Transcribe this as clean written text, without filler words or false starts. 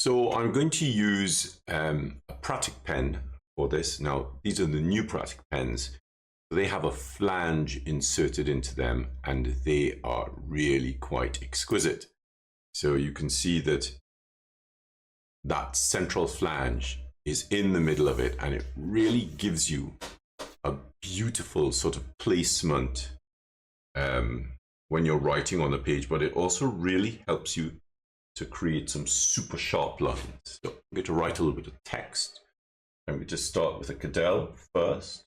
So I'm going to use a Pratic pen for this. Now, these are the new Pratic pens. They have a flange inserted into them and they are really quite exquisite. So you can see that that central flange is in the middle of it and it really gives you a beautiful sort of placement when you're writing on the page, but it also really helps you to create some super sharp lines. So I'm going to write a little bit of text. I'm going to start with a Cadell first.